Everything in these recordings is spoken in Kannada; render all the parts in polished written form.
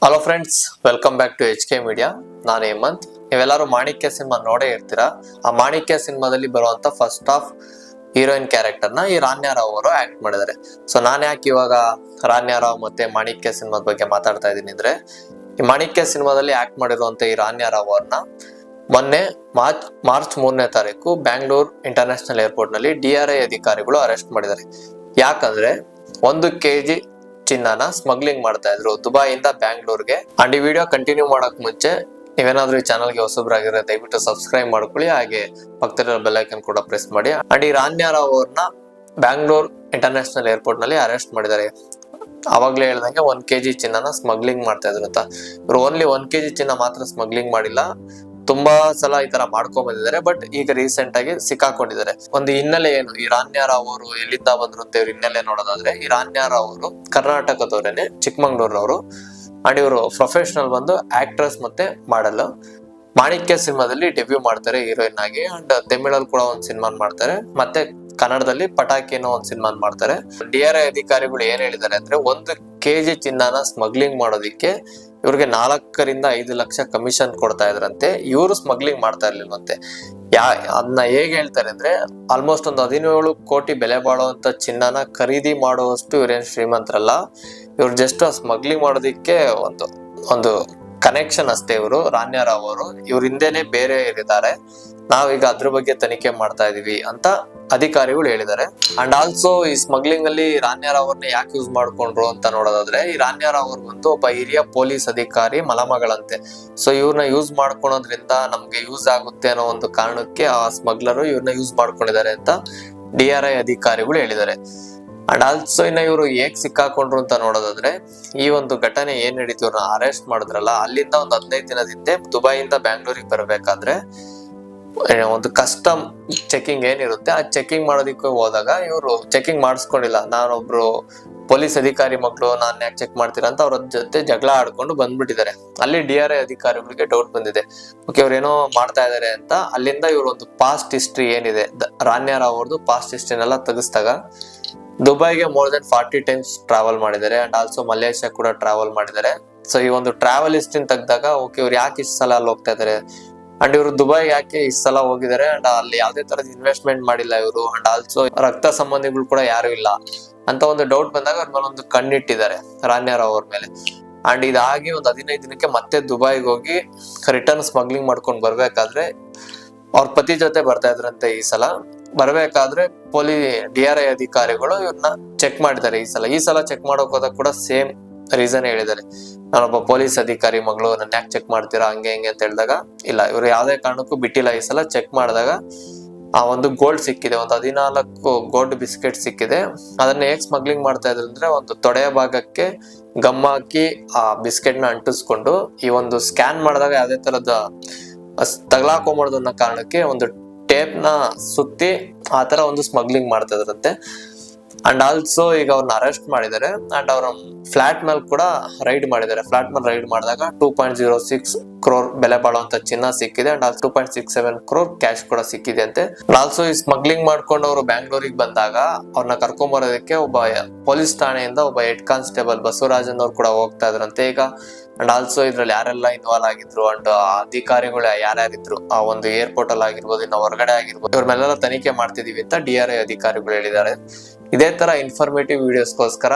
Hello friends, welcome back to HK media. ನಾನು ಹೇಮಂತ್. ನೀವೆಲ್ಲರೂ ಮಾಣಿಕ್ಯ ಸಿನಿಮಾ ನೋಡೇ ಇರ್ತೀರಾ. ಆ ಮಾಣಿಕ್ಯ ಸಿನಿಮಾದಲ್ಲಿ ಬರುವಂತ ಫಸ್ಟ್ ಹಾಫ್ ಹೀರೋಯಿನ್ ಕ್ಯಾರೆಕ್ಟರ್ನ ಈ ರಾನ್ಯಾ ರಾವ್ ಅವರು ಆಕ್ಟ್ ಮಾಡಿದ್ದಾರೆ. ಸೊ ನಾನು ಯಾಕೆ ಇವಾಗ ರಾನ್ಯಾ ರಾವ್ ಮತ್ತೆ ಮಾಣಿಕ್ಯ ಸಿನಿಮಾದ ಬಗ್ಗೆ ಮಾತಾಡ್ತಾ ಇದ್ದೀನಿ ಅಂದ್ರೆ, ಈ ಮಾಣಿಕ್ಯ ಸಿನಿಮಾದಲ್ಲಿ ಆಕ್ಟ್ ಮಾಡಿರುವಂತ ಈ ರಾನ್ಯಾ ರಾವ್ ಅವ್ರನ್ನ ಮೊನ್ನೆ ಮಾರ್ಚ್ 3ನೇ ತಾರೀಕು ಬ್ಯಾಂಗ್ಳೂರ್ ಇಂಟರ್ನ್ಯಾಷನಲ್ ಏರ್ಪೋರ್ಟ್ ನಲ್ಲಿ DRI ಅಧಿಕಾರಿಗಳು ಅರೆಸ್ಟ್ ಮಾಡಿದ್ದಾರೆ. ಯಾಕಂದ್ರೆ 1 kg ಚಿನ್ನನ ಸ್ಮಗ್ಲಿಂಗ್ ಮಾಡ್ತಾ ಇದ್ರು ದುಬೈಯಿಂದ ಬ್ಯಾಂಗ್ಳೂರ್ಗೆ. ಅಂಡ್ ಈ ವಿಡಿಯೋ ಕಂಟಿನ್ಯೂ ಮಾಡಕ್ ಮುಂಚೆ ನೀವೇನಾದ್ರೂ ಈ ಚಾನಲ್ಗೆ ಹೊಸಬ್ರಾಗಿದ್ರೆ ದಯವಿಟ್ಟು ಸಬ್ಸ್ಕ್ರೈಬ್ ಮಾಡ್ಕೊಳ್ಳಿ, ಹಾಗೆ ಪಕ್ಕದಲ್ಲಿರೋ ಬೆಲ್ ಐಕನ್ ಕೂಡ ಪ್ರೆಸ್ ಮಾಡಿ. ಅಂಡ್ ಈ ರಾನ್ಯಾ ರಾವ್ ಅವ್ರನ್ನ ಬ್ಯಾಂಗ್ಳೂರ್ ಇಂಟರ್ನ್ಯಾಷನಲ್ ಏರ್ಪೋರ್ಟ್ ನಲ್ಲಿ ಅರೆಸ್ಟ್ ಮಾಡಿದ್ದಾರೆ. ಅವಾಗ್ಲೇ ಹೇಳ್ದಂಗೆ 1 kg ಚಿನ್ನನ ಸ್ಮಗ್ಲಿಂಗ್ ಮಾಡ್ತಾ ಇದ್ರು ಅಂತ. ಇವ್ರು ಓನ್ಲಿ 1 kg ಚಿನ್ನ ಮಾತ್ರ ಸ್ಮಗ್ಲಿಂಗ್ ಮಾಡಿಲ್ಲ, ತುಂಬಾ ಸಲ ಈ ತರ ಮಾಡ್ಕೊಂಡ್ ಬಂದಿದ್ದಾರೆ. ಬಟ್ ಈಗ ರೀಸೆಂಟ್ ಆಗಿ ಸಿಕ್ಕಾಕೊಂಡಿದ್ದಾರೆ. ಒಂದು ಹಿನ್ನೆಲೆ ಏನು, ಈ ರಾನ್ಯಾ ರಾವ್ ಅವರು ಎಲ್ಲಿಂದ ಬಂದ್ರು ಅಂತ ಇವ್ರ ಹಿನ್ನೆಲೆ ನೋಡೋದಾದ್ರೆ, ಈ ರಾನ್ಯಾ ರಾವ್ ಅವರು ಕರ್ನಾಟಕದವರೇನೆ, ಚಿಕ್ಕಮಂಗ್ಳೂರ್ನವರು. ಅಂಡ್ ಇವರು ಪ್ರೊಫೆಷನಲ್ ಬಂದು ಆಕ್ಟ್ರೆಸ್ ಮತ್ತೆ ಮಾಡಲ್. ಮಾಣಿಕ್ಯ ಸಿನಿಮಾದಲ್ಲಿ ಡೆಬ್ಯೂ ಮಾಡ್ತಾರೆ ಹೀರೋಯಿನ್ ಆಗಿ. ಅಂಡ್ ತಮಿಳಲ್ಲಿ ಕೂಡ ಒಂದ್ ಸಿನಿಮಾ ಮಾಡ್ತಾರೆ, ಮತ್ತೆ ಕನ್ನಡದಲ್ಲಿ ಪಟಾಕಿ ಅನ್ನೋ ಒಂದ್ ಸಿನಿಮಾ ಮಾಡ್ತಾರೆ. DRI ಅಧಿಕಾರಿಗಳು ಏನ್ ಹೇಳಿದ್ದಾರೆ ಅಂದ್ರೆ, 1 kg ಚಿನ್ನನ ಸ್ಮಗ್ಲಿಂಗ್ ಮಾಡೋದಿಕ್ಕೆ ಇವ್ರಿಗೆ 4 ರಿಂದ 5 ಲಕ್ಷ ಕಮಿಷನ್ ಕೊಡ್ತಾ ಇದ್ರಂತೆ. ಇವರು ಸ್ಮಗ್ಲಿಂಗ್ ಮಾಡ್ತಾ ಇರ್ಲಿಲ್ವಂತೆ. ಅದನ್ನ ಹೇಗೆ ಹೇಳ್ತಾರೆ ಅಂದ್ರೆ, ಆಲ್ಮೋಸ್ಟ್ ಒಂದು 17 ಕೋಟಿ ಬೆಲೆ ಬಾಳುವಂತ ಚಿನ್ನನ ಖರೀದಿ ಮಾಡುವಷ್ಟು ಇವ್ರೇನ್ ಶ್ರೀಮಂತರಲ್ಲ. ಇವ್ರು ಜಸ್ಟ್ ಸ್ಮಗ್ಲಿಂಗ್ ಮಾಡೋದಿಕ್ಕೆ ಒಂದು ಕನೆಕ್ಷನ್ ಅಷ್ಟೇ. ಇವರು ರಾನ್ಯಾ ರಾವ್ ಅವರು, ಇವ್ರ ಹಿಂದೆನೆ ಬೇರೆ ಇದ್ದಾರೆ. ನಾವೀಗ ಅದ್ರ ಬಗ್ಗೆ ತನಿಖೆ ಮಾಡ್ತಾ ಇದೀವಿ ಅಂತ ಅಧಿಕಾರಿಗಳು ಹೇಳಿದ್ದಾರೆ. ಅಂಡ್ ಆಲ್ಸೋ ಈ ಸ್ಮಗ್ಲಿಂಗ್ ಅಲ್ಲಿ ರಾನ್ಯಾ ರಾವ್ ಅವ್ರನ್ನ ಯಾಕೆ ಯೂಸ್ ಮಾಡ್ಕೊಂಡ್ರು ಅಂತ ನೋಡೋದಾದ್ರೆ, ಈ ರಾನ್ಯಾ ರಾವ್ ಅವ್ರು ಬಂದು ಒಬ್ಬ ಹಿರಿಯ ಪೊಲೀಸ್ ಅಧಿಕಾರಿ ಮಲಮಗಳಂತೆ. ಸೊ ಇವ್ರನ್ನ ಯೂಸ್ ಮಾಡ್ಕೊಳೋದ್ರಿಂದ ನಮ್ಗೆ ಯೂಸ್ ಆಗುತ್ತೆ ಅನ್ನೋ ಒಂದು ಕಾರಣಕ್ಕೆ ಆ ಸ್ಮಗ್ಲರು ಇವ್ರನ್ನ ಯೂಸ್ ಮಾಡ್ಕೊಂಡಿದ್ದಾರೆ ಅಂತ DRI ಅಧಿಕಾರಿಗಳು ಹೇಳಿದ್ದಾರೆ. ಅಂಡ್ ಆಲ್ಸೋ ಇನ್ನ ಇವರು ಹೇಗ್ ಸಿಕ್ಕಾಕೊಂಡ್ರು ಅಂತ ನೋಡೋದಾದ್ರೆ, ಈ ಒಂದು ಘಟನೆ ಏನ್ ನಡೀತು, ಇವ್ರನ್ನ ಅರೆಸ್ಟ್ ಮಾಡಿದ್ರಲ್ಲ, ಅಲ್ಲಿಂದ ಒಂದು 15 ದಿನದ ಹಿಂದೆ ದುಬೈಯಿಂದ ಬ್ಯಾಂಗ್ಳೂರಿಗೆ ಬರ್ಬೇಕಾದ್ರೆ ಒಂದು ಕಸ್ಟಮ್ ಚೆಕಿಂಗ್ ಏನಿರುತ್ತೆ, ಆ ಚೆಕಿಂಗ್ ಮಾಡೋದಿಕ್ಕೆ ಹೋದಾಗ ಇವರು ಚೆಕಿಂಗ್ ಮಾಡಿಸ್ಕೊಂಡಿಲ್ಲ. ನಾನೊಬ್ರು ಪೊಲೀಸ್ ಅಧಿಕಾರಿ ಮಕ್ಕಳು, ನಾನ್ ಯಾಕೆ ಚೆಕ್ ಮಾಡ್ತೀರಾ ಅಂತ ಅವ್ರ ಜೊತೆ ಜಗಳ ಆಡ್ಕೊಂಡು ಬಂದ್ಬಿಟ್ಟಿದ್ದಾರೆ. ಅಲ್ಲಿ DRI ಅಧಿಕಾರಿಗಳಿಗೆ ಡೌಟ್ ಬಂದಿದೆ, ಓಕೆ ಇವ್ರೇನೋ ಮಾಡ್ತಾ ಇದಾರೆ ಅಂತ. ಅಲ್ಲಿಂದ ಇವ್ರ ಒಂದು ಪಾಸ್ಟ್ ಹಿಸ್ಟ್ರಿ ಏನಿದೆ, ರಾನ್ಯಾ ರಾವ್ ಅವ್ರದ್ದು ಪಾಸ್ಟ್ ಹಿಸ್ಟ್ರಿನೆಲ್ಲ ತೆಗಿಸ್ದಾಗ ದುಬೈಗೆ ಮೋರ್ ದೆನ್ 40 ಟೈಮ್ಸ್ ಟ್ರಾವೆಲ್ ಮಾಡಿದ್ದಾರೆ. ಅಂಡ್ ಆಲ್ಸೋ ಮಲೇಷ್ಯಾ ಕೂಡ ಟ್ರಾವೆಲ್ ಮಾಡಿದ್ದಾರೆ. ಸೊ ಈ ಒಂದು ಟ್ರಾವೆಲ್ ಹಿಸ್ಟ್ರಿನ ತೆಗ್ದಾಗ ಓಕೆ ಇವ್ರು ಯಾಕೆ ಇಷ್ಟು ಸಲ ಅಲ್ಲಿ ಹೋಗ್ತಾ ಇದಾರೆ, ಅಂಡ್ ಇವರು ದುಬೈ ಯಾಕೆ ಇಷ್ಟು ಸಲ ಹೋಗಿದ್ದಾರೆ, ಅಂಡ್ ಅಲ್ಲಿ ಯಾವ್ದೇ ತರದ ಇನ್ವೆಸ್ಟ್ಮೆಂಟ್ ಮಾಡಿಲ್ಲ ಇವರು. ಅಂಡ್ ಆಲ್ಸೋ ರಕ್ತ ಸಂಬಂಧಿಗಳು ಕೂಡ ಯಾರು ಇಲ್ಲ ಅಂತ ಒಂದು ಡೌಟ್ ಬಂದಾಗ ಅವ್ರ ಮೇಲೆ ಒಂದು ಕಣ್ಣಿಟ್ಟಿದ್ದಾರೆ ರಾನ್ಯಾ ರಾವ್ ಅವ್ರ ಮೇಲೆ. ಅಂಡ್ ಇದಾಗಿ ಒಂದು 15 ದಿನಕ್ಕೆ ಮತ್ತೆ ದುಬೈಗೆ ಹೋಗಿ ರಿಟರ್ನ್ ಸ್ಮಗ್ಲಿಂಗ್ ಮಾಡ್ಕೊಂಡು ಬರ್ಬೇಕಾದ್ರೆ ಅವ್ರ ಪತಿ ಜೊತೆ ಬರ್ತಾ ಇದ್ರಂತೆ. ಈ ಸಲ ಬರ್ಬೇಕಾದ್ರೆ DRI ಅಧಿಕಾರಿಗಳು ಇವ್ರನ್ನ ಚೆಕ್ ಮಾಡಿದ್ದಾರೆ. ಈ ಸಲ ಚೆಕ್ ಮಾಡೋಕ್ ಹೋದಾಗ ಕೂಡ ಸೇಮ್ ರೀಸನ್ ಹೇಳಿದ್ದಾರೆ, ನಾನೊಬ್ಬ ಪೊಲೀಸ್ ಅಧಿಕಾರಿ ಮಗಳು, ನನ್ನ ಯಾಕೆ ಚೆಕ್ ಮಾಡ್ತೀರಾ ಹಂಗೆ ಹಿಂಗೆ ಅಂತ ಹೇಳಿದಾಗ, ಇಲ್ಲ ಇವ್ರು ಯಾವ್ದೇ ಕಾರಣಕ್ಕೂ ಬಿಟ್ಟಿಲ್ಲ. ಈ ಸಲ ಚೆಕ್ ಮಾಡಿದಾಗ ಆ ಒಂದು ಗೋಲ್ಡ್ ಸಿಕ್ಕಿದೆ, ಒಂದು 14 ಗೋಲ್ಡ್ ಬಿಸ್ಕೆಟ್ ಸಿಕ್ಕಿದೆ. ಅದನ್ನ ಹೇಗ್ ಸ್ಮಗ್ಲಿಂಗ್ ಮಾಡ್ತಾ ಇದ್ರು ಅಂದ್ರೆ, ಒಂದು ತೊಡೆಯ ಭಾಗಕ್ಕೆ ಗಮ್ ಹಾಕಿ ಆ ಬಿಸ್ಕೆಟ್ ನ ಅಂಟಿಸ್ಕೊಂಡು ಈ ಒಂದು ಸ್ಕ್ಯಾನ್ ಮಾಡಿದಾಗ ಯಾವ್ದೇ ತರದ ತಗಲಾಕೊಂಬಾರ್ದು ಅನ್ನೋ ಕಾರಣಕ್ಕೆ ಒಂದು ಟೇಪ್ ನ ಸುತ್ತಿ ಆ ತರ ಒಂದು ಸ್ಮಗ್ಲಿಂಗ್ ಮಾಡ್ತಾ ಇದ್ರಂತೆ. ಅಂಡ್ ಆಲ್ಸೋ ಈಗ ಅವ್ರನ್ನ ಅರೆಸ್ಟ್ ಮಾಡಿದ್ದಾರೆ. ಅಂಡ್ ಅವ್ರ ಫ್ಲಾಟ್ ಮೇಲೆ ಕೂಡ ರೈಡ್ ಮಾಡಿದ್ದಾರೆ. ಫ್ಲಾಟ್ ಮೇಲೆ ರೈಡ್ ಮಾಡಿದಾಗ 2.06 crore ಬೆಲೆ ಬಾಳುವಂತ ಚಿನ್ನ ಸಿಕ್ಕಿದೆ. ಅಂಡ್ 2.67 crore ಕ್ಯಾಶ್ ಕೂಡ ಸಿಕ್ಕಿದೆ ಅಂತೆ. ಆಲ್ಸೋ ಈ ಸ್ಮಗ್ಲಿಂಗ್ ಮಾಡ್ಕೊಂಡು ಅವರು ಬ್ಯಾಂಗ್ಳೂರಿಗೆ ಬಂದಾಗ ಅವ್ರನ್ನ ಕರ್ಕೊಂಡ್ ಬರೋದಕ್ಕೆ ಒಬ್ಬ ಪೊಲೀಸ್ ಠಾಣೆಯಿಂದ ಒಬ್ಬ ಹೆಡ್ ಕಾನ್ಸ್ಟೇಬಲ್ ಬಸವರಾಜನ್ ಅವ್ರು ಕೂಡ ಹೋಗ್ತಾ ಇದ್ರಂತೆ ಈಗ. ಅಂಡ್ ಆಲ್ಸೋ ಇದ್ರಲ್ಲಿ ಯಾರೆಲ್ಲ ಇನ್ವಾಲ್ವ್ ಆಗಿದ್ರು ಅಂಡ್ ಅಧಿಕಾರಿಗಳು ಯಾರ್ಯಾರಿದ್ರು ಆ ಒಂದು ಏರ್ಪೋರ್ಟ್ ಅಲ್ಲಿ ಆಗಿರ್ಬೋದು, ಇನ್ನು ಹೊರಗಡೆ ಆಗಿರ್ಬೋದು, ಇವ್ರ ಮೇಲೆಲ್ಲ ತನಿಖೆ ಮಾಡ್ತಿದೀವಿ ಅಂತ DRI ಅಧಿಕಾರಿಗಳು ಹೇಳಿದ್ದಾರೆ. ಇದೇ ತರ ಇನ್ಫಾರ್ಮೇಟಿವ್ ವಿಡಿಯೋಸ್ಗೋಸ್ಕರ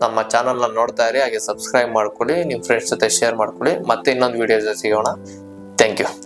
ನಮ್ಮ ಚಾನಲ್ ನ ನೋಡ್ತಾ ಇರಿ, ಹಾಗೆ ಸಬ್ಸ್ಕ್ರೈಬ್ ಮಾಡ್ಕೊಳ್ಳಿ, ನಿಮ್ ಫ್ರೆಂಡ್ಸ್ ಜೊತೆ ಶೇರ್ ಮಾಡ್ಕೊಳ್ಳಿ. ಮತ್ತೆ ಇನ್ನೊಂದು ವಿಡಿಯೋ ಜೊತೆ ಸಿಗೋಣ. Thank you.